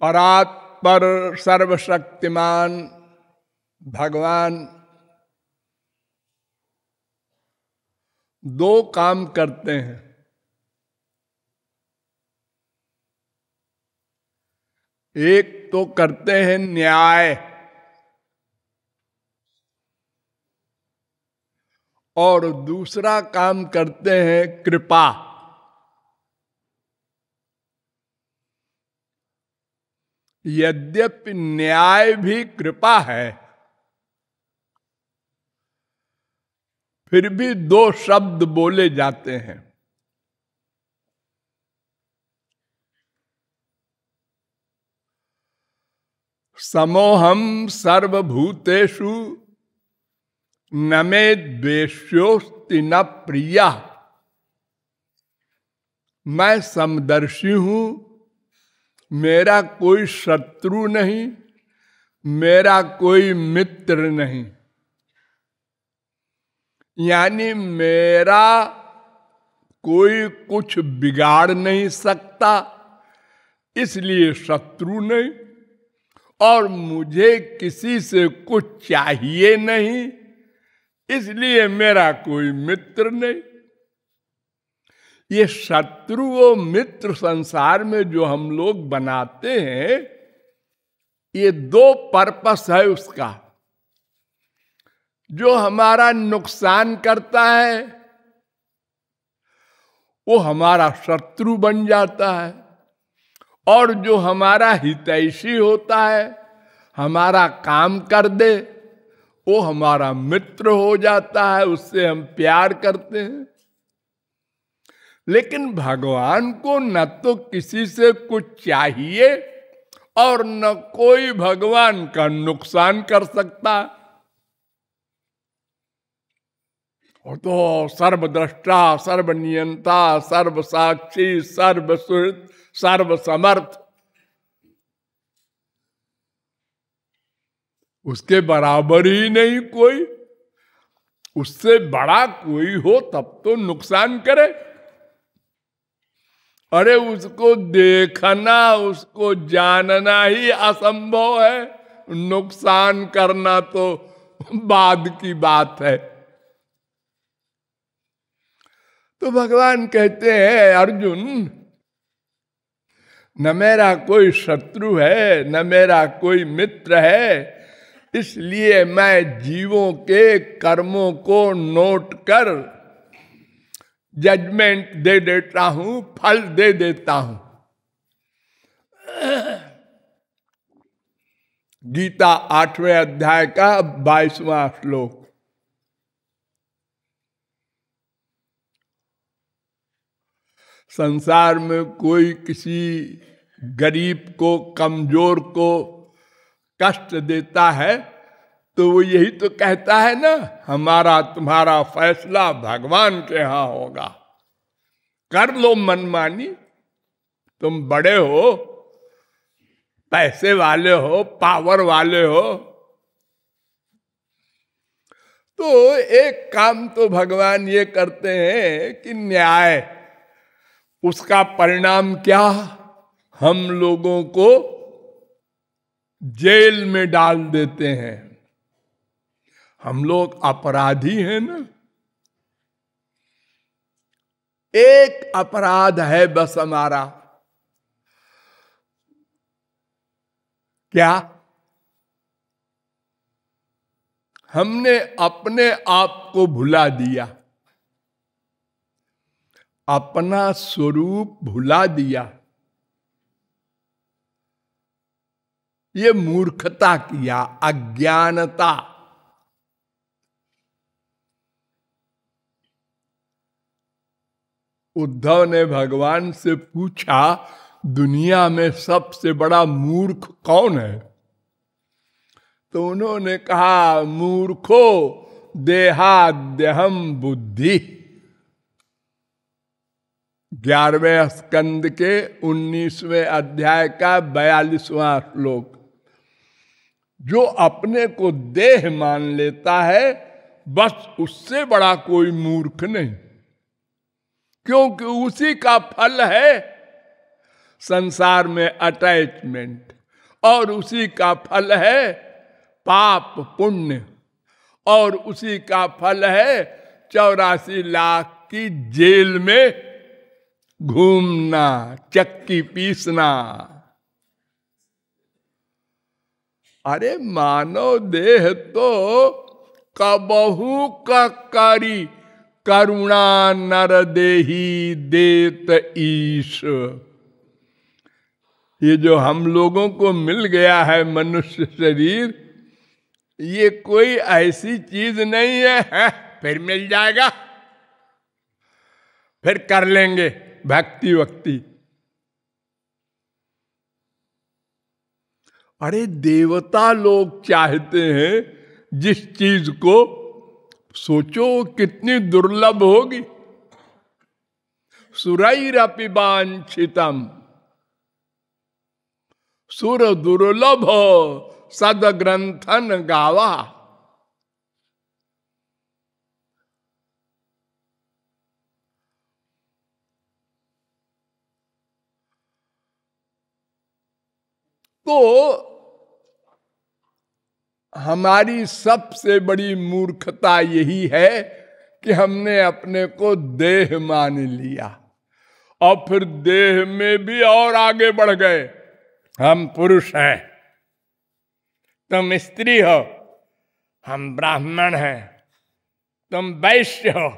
परात्पर सर्वशक्तिमान भगवान दो काम करते हैं। एक तो करते हैं न्याय और दूसरा काम करते हैं कृपा। यद्यपि न्याय भी कृपा है, फिर भी दो शब्द बोले जाते हैं। समोहम सर्वभूतेषु न मे द्वेष्योस्ति न प्रिया। मैं समदर्शी हूं, मेरा कोई शत्रु नहीं, मेरा कोई मित्र नहीं। यानी मेरा कोई कुछ बिगाड़ नहीं सकता, इसलिए शत्रु नहीं, और मुझे किसी से कुछ चाहिए नहीं, इसलिए मेरा कोई मित्र नहीं। ये शत्रु और मित्र संसार में जो हम लोग बनाते हैं, ये दो पर्पस है उसका। जो हमारा नुकसान करता है वो हमारा शत्रु बन जाता है, और जो हमारा हितैषी होता है, हमारा काम कर दे, वो हमारा मित्र हो जाता है, उससे हम प्यार करते हैं। लेकिन भगवान को न तो किसी से कुछ चाहिए और न कोई भगवान का नुकसान कर सकता। और तो सर्वद्रष्टा, सर्वनियंता, सर्वसाक्षी, सर्वसुहृद, सर्वसमर्थ, उसके बराबर ही नहीं कोई। उससे बड़ा कोई हो तब तो नुकसान करे। अरे उसको देखना, उसको जानना ही असंभव है, नुकसान करना तो बाद की बात है। तो भगवान कहते हैं, अर्जुन, न मेरा कोई शत्रु है, न मेरा कोई मित्र है, इसलिए मैं जीवों के कर्मों को नोट कर जजमेंट दे देता हूं, फल दे देता हूं। गीता 8वें अध्याय का 22वां श्लोक। संसार में कोई किसी गरीब को, कमजोर को कष्ट देता है तो वो यही तो कहता है ना, हमारा तुम्हारा फैसला भगवान के यहां होगा, कर लो मनमानी। तुम बड़े हो, पैसे वाले हो, पावर वाले हो। तो एक काम तो भगवान ये करते हैं कि न्याय, उसका परिणाम क्या? हम लोगों को जेल में डाल देते हैं। हम लोग अपराधी हैं ना। एक अपराध है बस हमारा, क्या? हमने अपने आप को भुला दिया, अपना स्वरूप भुला दिया। ये मूर्खता किया, अज्ञानता। उद्धव ने भगवान से पूछा, दुनिया में सबसे बड़ा मूर्ख कौन है? तो उन्होंने कहा, मूर्खो देहाद्यहम बुद्धि। 11वें स्कंद के 19वें अध्याय का 42वां श्लोक। जो अपने को देह मान लेता है, बस उससे बड़ा कोई मूर्ख नहीं, क्योंकि उसी का फल है संसार में अटैचमेंट, और उसी का फल है पाप पुण्य, और उसी का फल है 84 लाख की जेल में घूमना, चक्की पीसना। अरे मानव देह तो कबहू का कारी करुणा नर देही देत ईश। ये जो हम लोगों को मिल गया है मनुष्य शरीर, ये कोई ऐसी चीज नहीं है, फिर मिल जाएगा, फिर कर लेंगे भक्ति वक्ति। अरे देवता लोग चाहते हैं जिस चीज को, सोचो कितनी दुर्लभ होगी। सुरैरपि वांछितम सुर दुर्लभ सद ग्रंथन गावा। तो हमारी सबसे बड़ी मूर्खता यही है कि हमने अपने को देह मान लिया, और फिर देह में भी और आगे बढ़ गए। हम पुरुष हैं, तुम स्त्री हो, हम ब्राह्मण हैं, तुम वैश्य हो,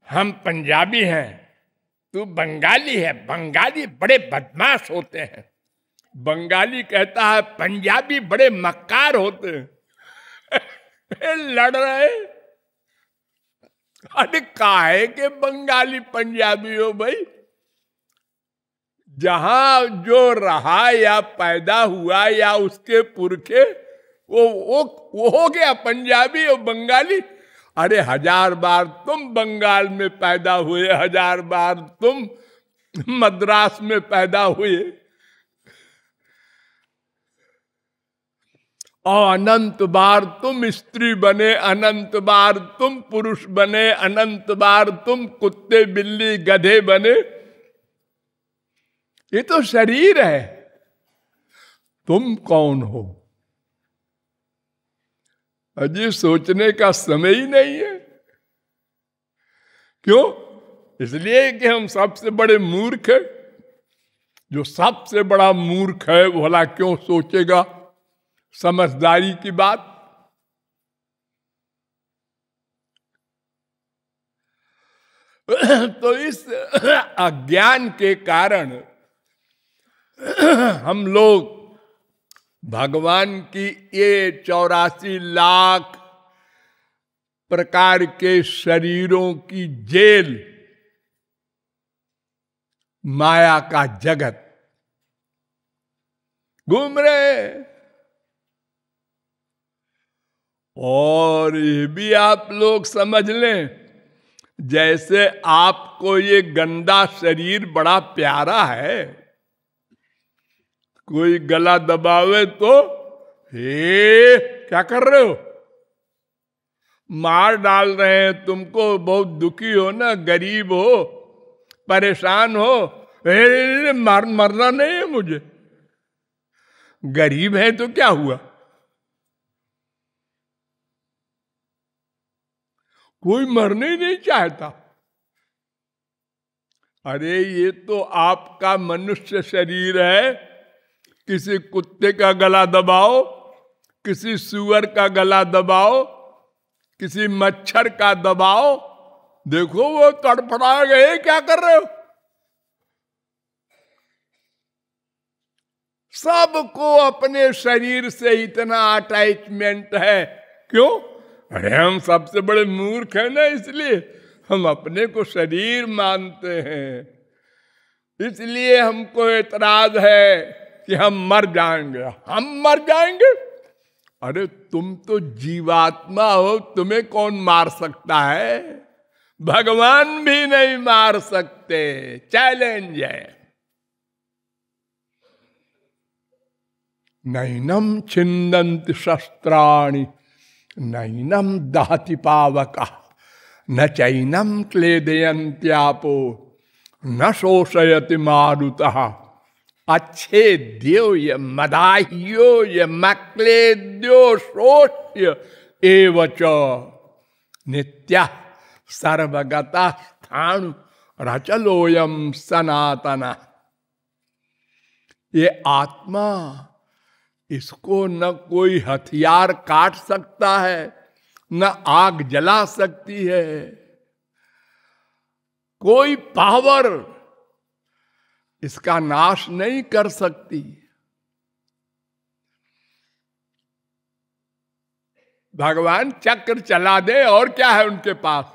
हम पंजाबी हैं, तू बंगाली है। बंगाली बड़े बदमाश होते हैं। बंगाली कहता है पंजाबी बड़े मक्कार होते हैं। लड़ रहे। अरे काहे के बंगाली पंजाबी हो भाई? जहां जो रहा या पैदा हुआ या उसके पुरखे, वो हो गया पंजाबी और बंगाली। अरे 1000 बार तुम बंगाल में पैदा हुए, 1000 बार तुम मद्रास में पैदा हुए, और अनंत बार तुम स्त्री बने, अनंत बार तुम पुरुष बने, अनंत बार तुम कुत्ते बिल्ली गधे बने। ये तो शरीर है, तुम कौन हो? अजी सोचने का समय ही नहीं है। क्यों? इसलिए कि हम सबसे बड़े मूर्ख हैं। जो सबसे बड़ा मूर्ख है वो भला क्यों सोचेगा समझदारी की बात? तो इस अज्ञान के कारण हम लोग भगवान की ये 84 लाख प्रकार के शरीरों की जेल, माया का जगत घूम रहे। और ये भी आप लोग समझ लें, जैसे आपको ये गंदा शरीर बड़ा प्यारा है, कोई गला दबावे तो हे क्या कर रहे हो, मार डाल रहे हैं तुमको, बहुत दुखी हो ना, गरीब हो, परेशान हो, मरना नहीं है मुझे, गरीब है तो क्या हुआ? कोई मरने ही नहीं चाहता। अरे ये तो आपका मनुष्य शरीर है, किसी कुत्ते का गला दबाओ, किसी सुअर का गला दबाओ, किसी मच्छर का दबाओ, देखो वो तड़फड़ा गए, क्या कर रहे हो? सबको अपने शरीर से इतना अटैचमेंट है। क्यों? अरे हम सबसे बड़े मूर्ख हैं ना, इसलिए हम अपने को शरीर मानते हैं। इसलिए हमको एतराज है कि हम मर जाएंगे, हम मर जाएंगे। अरे तुम तो जीवात्मा हो, तुम्हें कौन मार सकता है? भगवान भी नहीं मार सकते। चैलेंज है। नैनम छिन्दन्ति शस्त्राणि नैनम दहति पावका न चैनम क्लेदयन्त्यापो न शोषयति मारुतः अच्छे देव ये मदाह्यो ये मक्लेद्यो शोष्य एवच नित्य सर्वगता स्थाणु रचलोयम सनातना। ये आत्मा, इसको न कोई हथियार काट सकता है, न आग जला सकती है, कोई पावर इसका नाश नहीं कर सकती। भगवान चक्र चला दे और क्या है उनके पास,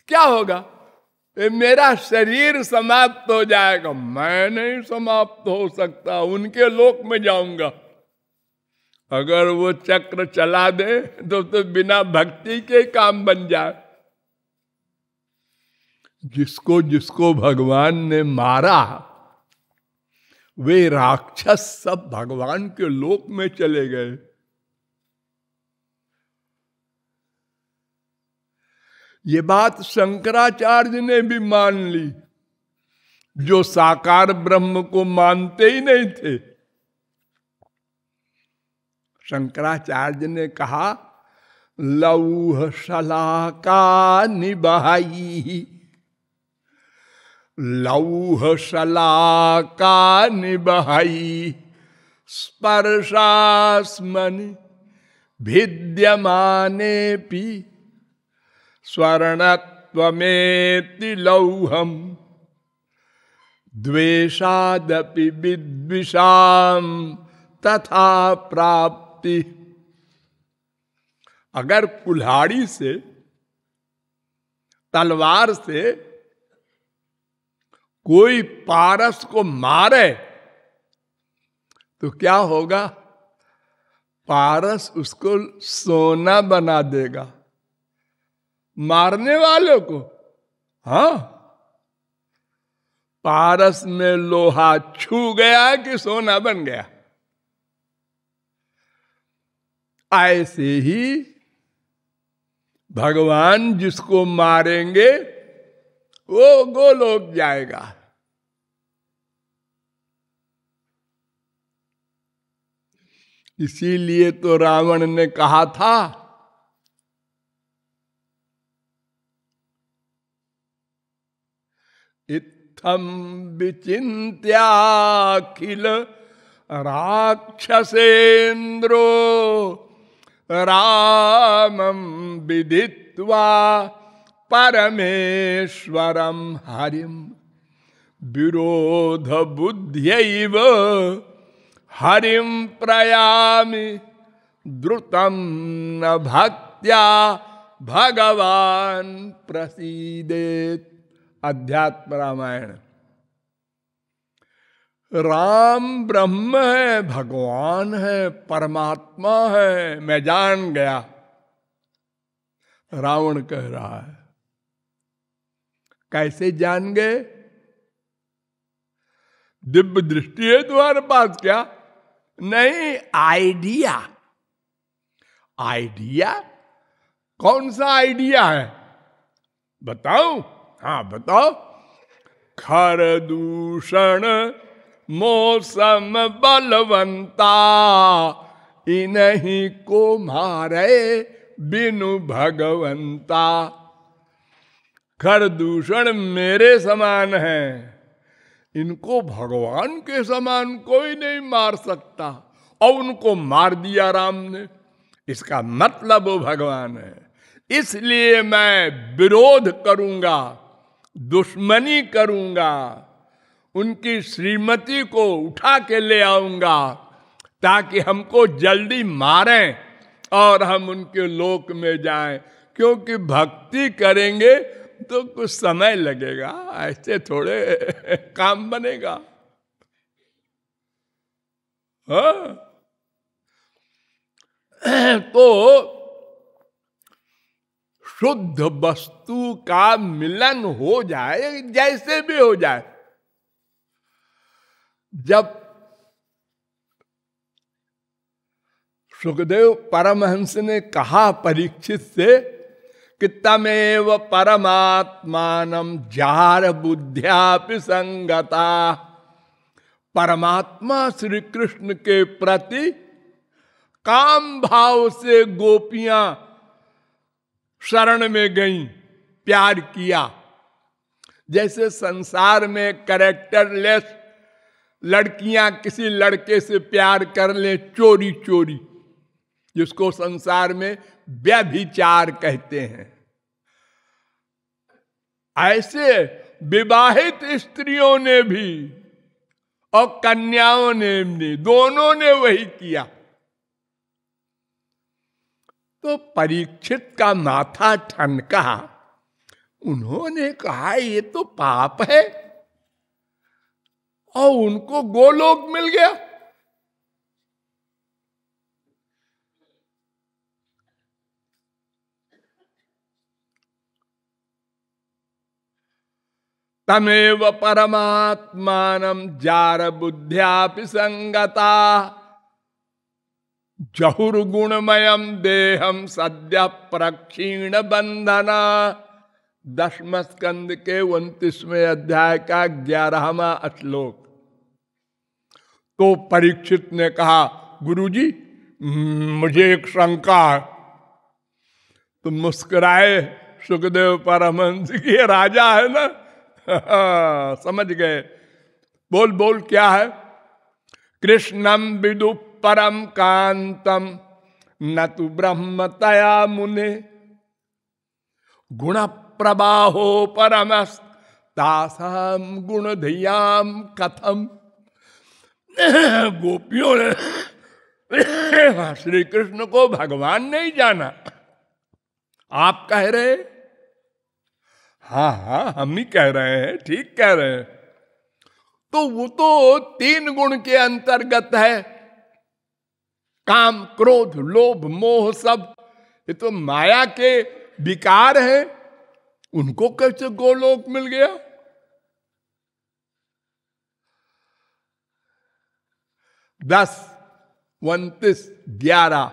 क्या होगा? मेरा शरीर समाप्त हो जाएगा, मैं नहीं समाप्त हो सकता, उनके लोक में जाऊंगा। अगर वो चक्र चला दे तो बिना भक्ति के काम बन जाए। जिसको जिसको भगवान ने मारा वे राक्षस सब भगवान के लोक में चले गए। ये बात शंकराचार्य ने भी मान ली, जो साकार ब्रह्म को मानते ही नहीं थे। शंकराचार्य ने कहा लौह शलाका निबहाई, लौह शलाका निबहाई स्पर्शास्मनि भिद्यमाने पि स्वर्णत्वमेति लौहम द्वेषादपि विद्विषाम तथा प्राप्ति। अगर कुल्हाड़ी से, तलवार से कोई पारस को मारे तो क्या होगा? पारस उसको सोना बना देगा, मारने वालों को। हाँ, पारस में लोहा छू गया कि सोना बन गया। ऐसे ही भगवान जिसको मारेंगे वो गोलोक जाएगा। इसीलिए तो रावण ने कहा था इत्थम विचिन्त्याखिल राक्षसेन्द्रो रामं विदित्वा परमेश्वरं हरिं विरोध बुद्ध्यैव हरिं प्रयामि द्रुतं न भक्त्या भगवान प्रसीदेत। अध्यात्म रामायण। राम ब्रह्म है, भगवान है, परमात्मा है, मैं जान गया, रावण कह रहा है। कैसे जान गए? दिव्य दृष्टि है तुम्हारे पास क्या? नहीं, आइडिया। आइडिया? कौन सा आइडिया है बताओ? हाँ बताओ। खर दूषण मौसम बलवंता, इन्हीं को मारे बिनु भगवंता। खर दूषण मेरे समान है, इनको भगवान के समान कोई नहीं मार सकता, और उनको मार दिया राम ने। इसका मतलब वो भगवान है। इसलिए मैं विरोध करूंगा, दुश्मनी करूंगा, उनकी श्रीमती को उठा के ले आऊंगा ताकि हमको जल्दी मारें और हम उनके लोक में जाएं। क्योंकि भक्ति करेंगे तो कुछ समय लगेगा, ऐसे थोड़े काम बनेगा। हाँ? तो शुद्ध वस्तु का मिलन हो जाए, जैसे भी हो जाए। जब सुखदेव परमहंस ने कहा परीक्षित से कि तमेव परमात्मानं जार बुद्ध्यापि संगता। परमात्मा श्री कृष्ण के प्रति काम भाव से गोपियां शरण में गईं, प्यार किया। जैसे संसार में कैरेक्टरलेस लड़कियां किसी लड़के से प्यार कर ले चोरी चोरी, जिसको संसार में व्यभिचार कहते हैं, ऐसे विवाहित स्त्रियों ने भी और कन्याओं ने भी, दोनों ने वही किया। तो परीक्षित का माथा ठनका। उन्होंने कहा ये तो पाप है, और उनको गोलोक मिल गया। तमेव परमात्मानं जार बुद्ध्यापि संगता। जहुर्गुणमयम देहम सद्य प्रक्षीण बंधना। 10वें स्कंद के 29वें अध्याय का 11वां श्लोक। तो परीक्षित ने कहा, गुरुजी मुझे एक शंका है। तो मुस्कुराए सुखदेव परमहंस के राजा है ना, समझ गए। बोल बोल क्या है? कृष्णम विदु परम कांतम न तु ब्रह्मतया मुने गुण प्रबाहो परमस तासाम गुण धियाम कथम। गोपियों ने श्री कृष्ण को भगवान नहीं जाना, आप कह रहे? हाँ हाँ हम ही कह रहे हैं, ठीक कह रहे हैं। तो वो तो 3 गुण के अंतर्गत है, काम क्रोध लोभ मोह सब। ये तो माया के विकार हैं, उनको कैसे गोलोक मिल गया? दस 29 11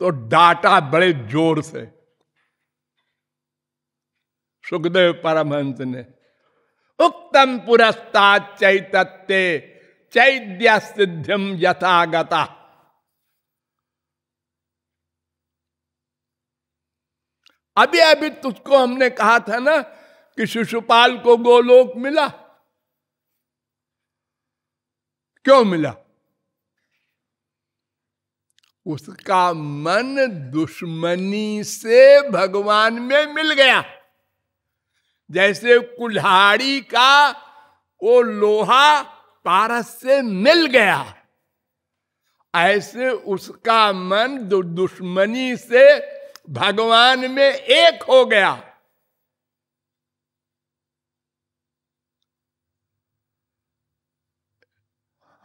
तो डांटा बड़े जोर से सुखदेव परमहंस ने। उक्तम पुरस्तात् चैतत्ते चैद्य सिद्धिम यथागता। अभी अभी तुझको हमने कहा था ना कि शिशुपाल को गोलोक मिला। क्यों मिला? उसका मन दुश्मनी से भगवान में मिल गया। जैसे कुल्हाड़ी का वो लोहा पारस से मिल गया, ऐसे उसका मन दुश्मनी से भगवान में एक हो गया।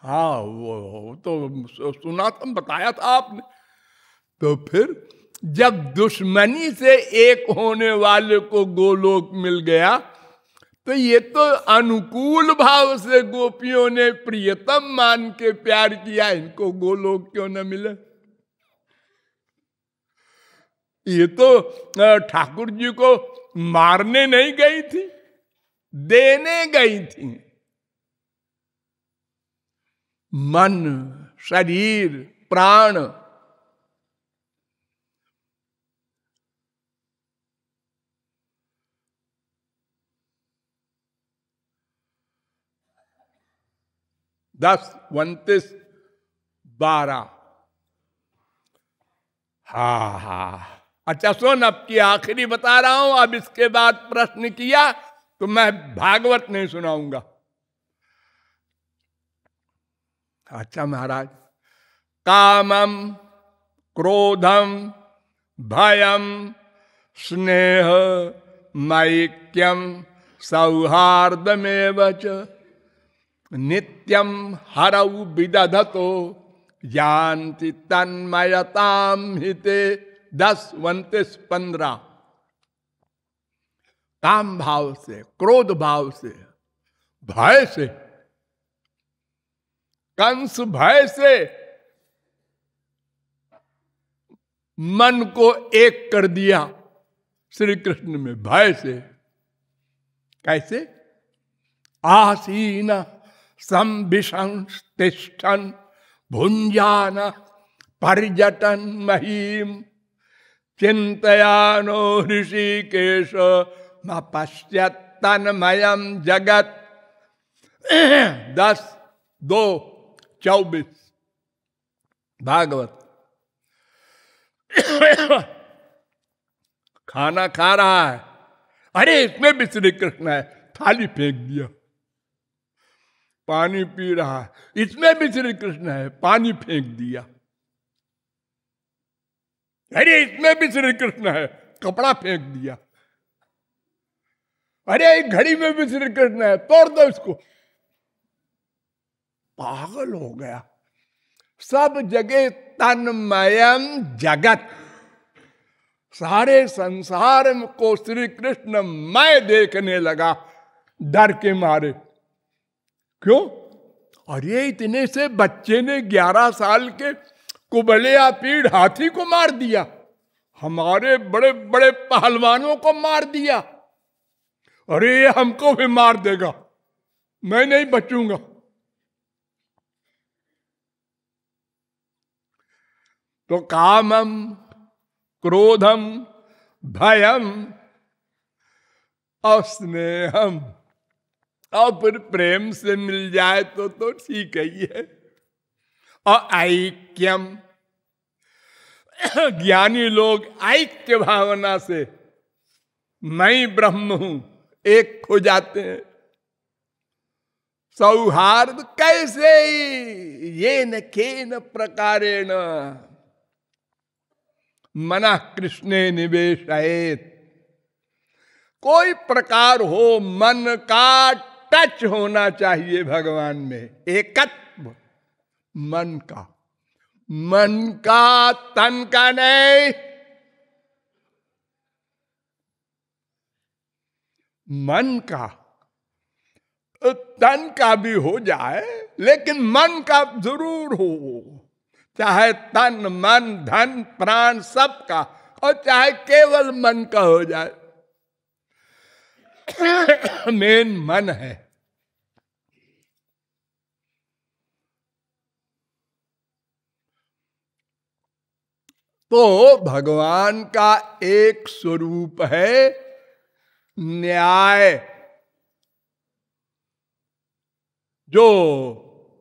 हाँ वो तो सुना था, बताया था आपने। तो फिर जब दुश्मनी से एक होने वाले को गोलोक मिल गया, तो ये तो अनुकूल भाव से गोपियों ने प्रियतम मान के प्यार किया, इनको गोलोक क्यों न मिले? ये तो ठाकुर जी को मारने नहीं गई थी, देने गई थी। मन शरीर प्राण दस 29 12। हा अच्छा सुन, अब की आखिरी बता रहा हूं। अब इसके बाद प्रश्न किया तो मैं भागवत नहीं सुनाऊंगा। अच्छा महाराज, कामम क्रोधम भयम स्नेह मैक्यम सौहार्दमेव च नित्यम हरऊ विदधतो यान्ति तन्मयताम हिते। 10 29 15। काम भाव से, क्रोध भाव से, भय से, कंस भय से मन को एक कर दिया श्री कृष्ण में भय से। कैसे? आसीन संविशंतिष्ठन् भुंजान पर्यटन महीम चिंतयानो ऋषिकेश न पश्यत् तन्मयम् जगत। 10:2-24 भागवत। खाना खा रहा है, अरे इसमें भी श्री कृष्ण है, थाली फेंक दिया। पानी पी रहा है, इसमें भी श्री कृष्ण है, पानी फेंक दिया। अरे इसमें भी श्री कृष्ण है, कपड़ा फेंक दिया। अरे घड़ी में भी श्री कृष्ण है, तोड़ दो इसको। पागल हो गया। सब जगह तन्मयम जगत, सारे संसार को श्री कृष्ण मैं देखने लगा डर के मारे। क्यों? अरे इतने से बच्चे ने 11 साल के कुबलिया पीड़ हाथी को मार दिया, हमारे बड़े बड़े पहलवानों को मार दिया। अरे हमको भी मार देगा, मैं नहीं बचूंगा। तो कामम क्रोधम भयम और स्नेहम, और फिर प्रेम से मिल जाए तो ठीक ही है। और ऐक्यम, ज्ञानी लोग ऐक्य भावना से मैं ब्रह्म हूं एक हो जाते हैं। सौहार्द कैसे? ये न केन प्रकारेण मना कृष्णे निवेशयेत। कोई प्रकार हो, मन का टच होना चाहिए भगवान में, एकत्व मन का, मन का, तन का नहीं। मन का, तन का भी हो जाए, लेकिन मन का जरूर हो। चाहे तन मन धन प्राण सब का, और चाहे केवल मन का हो जाए। मेन मन है। तो भगवान का एक स्वरूप है न्याय। जो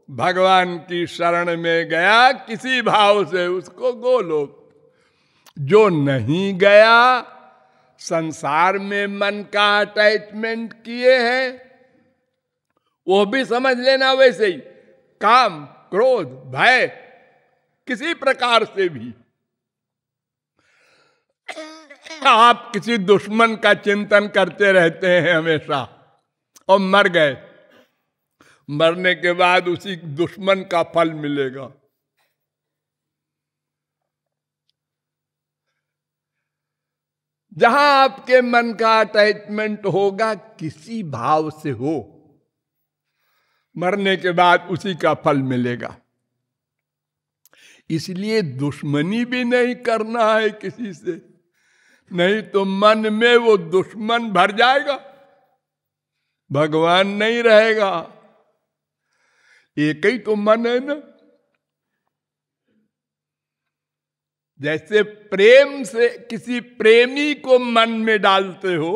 भगवान की शरण में गया किसी भाव से, उसको गोलोक। जो नहीं गया, संसार में मन का अटैचमेंट किए हैं, वो भी समझ लेना वैसे ही, काम क्रोध भय किसी प्रकार से भी। आप किसी दुश्मन का चिंतन करते रहते हैं हमेशा, और मर गए, मरने के बाद उसी दुश्मन का फल मिलेगा। जहां आपके मन का अटैचमेंट होगा, किसी भाव से हो, मरने के बाद उसी का फल मिलेगा। इसलिए दुश्मनी भी नहीं करना है किसी से, नहीं तो मन में वो दुश्मन भर जाएगा, भगवान नहीं रहेगा। एक ही तो मन है ना। जैसे प्रेम से किसी प्रेमी को मन में डालते हो,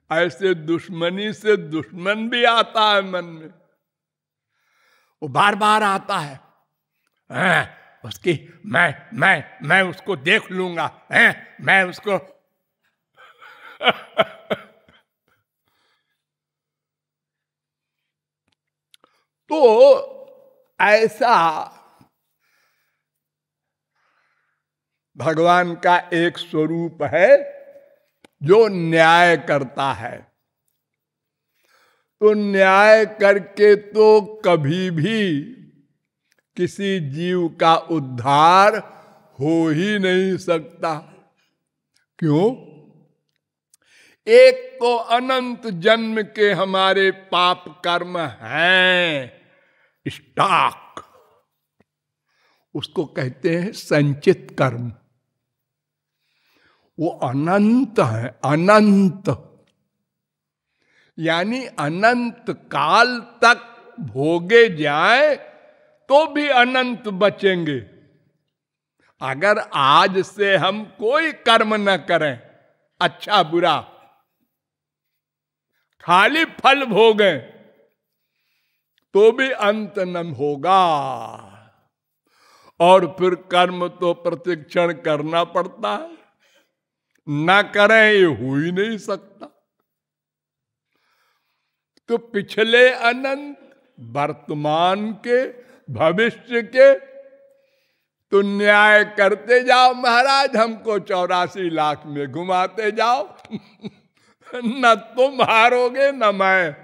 ऐसे दुश्मनी से दुश्मन भी आता है मन में। वो बार बार आता है, उसकी मैं उसको देख लूंगा, मैं उसको तो ऐसा भगवान का एक स्वरूप है जो न्याय करता है। तो न्याय करके तो कभी भी किसी जीव का उद्धार हो ही नहीं सकता। क्यों? एक तो अनंत जन्म के हमारे पाप कर्म हैं, स्टॉक, उसको कहते हैं संचित कर्म। वो अनंत है, अनंत। यानी अनंत काल तक भोगे जाए तो भी अनंत बचेंगे। अगर आज से हम कोई कर्म न करें, अच्छा बुरा, खाली फल भोगें, तो भी अंत न होगा। और फिर कर्म तो प्रतिक्षण करना पड़ता है, ना करें ये हो ही नहीं सकता। तो पिछले अनंत, वर्तमान के, भविष्य के, तो न्याय करते जाओ महाराज, हमको 84 लाख में घुमाते जाओ। न तुम हारोगे न मैं।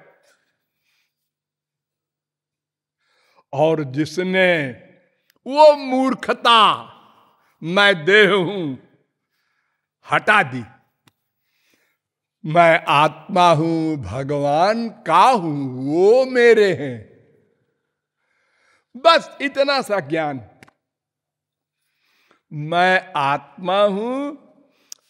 और जिसने वो मूर्खता मैं देह हूं हटा दी, मैं आत्मा हूं, भगवान का हूं, वो मेरे हैं, बस इतना सा ज्ञान। मैं आत्मा हूं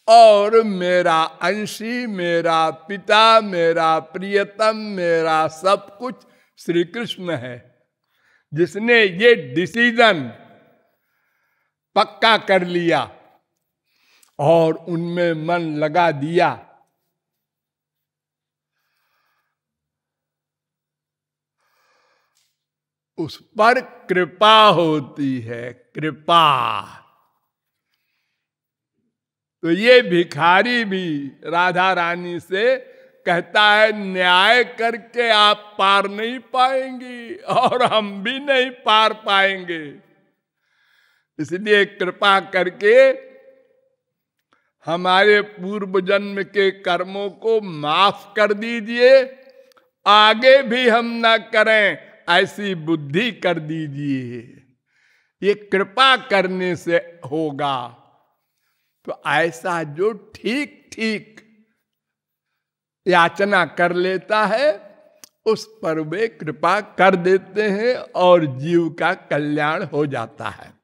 और मेरा अंशी, मेरा पिता, मेरा प्रियतम, मेरा सब कुछ श्री कृष्ण है। जिसने ये डिसीजन पक्का कर लिया और उनमें मन लगा दिया, उस पर कृपा होती है, कृपा। तो ये भिखारी भी राधा रानी से कहता है, न्याय करके आप पार नहीं पाएंगी और हम भी नहीं पार पाएंगे, इसलिए कृपा करके हमारे पूर्व जन्म के कर्मों को माफ कर दीजिए, आगे भी हम ना करें ऐसी बुद्धि कर दीजिए। ये कृपा करने से होगा। तो ऐसा जो ठीक ठीक याचना कर लेता है, उस पर वे कृपा कर देते हैं और जीव का कल्याण हो जाता है।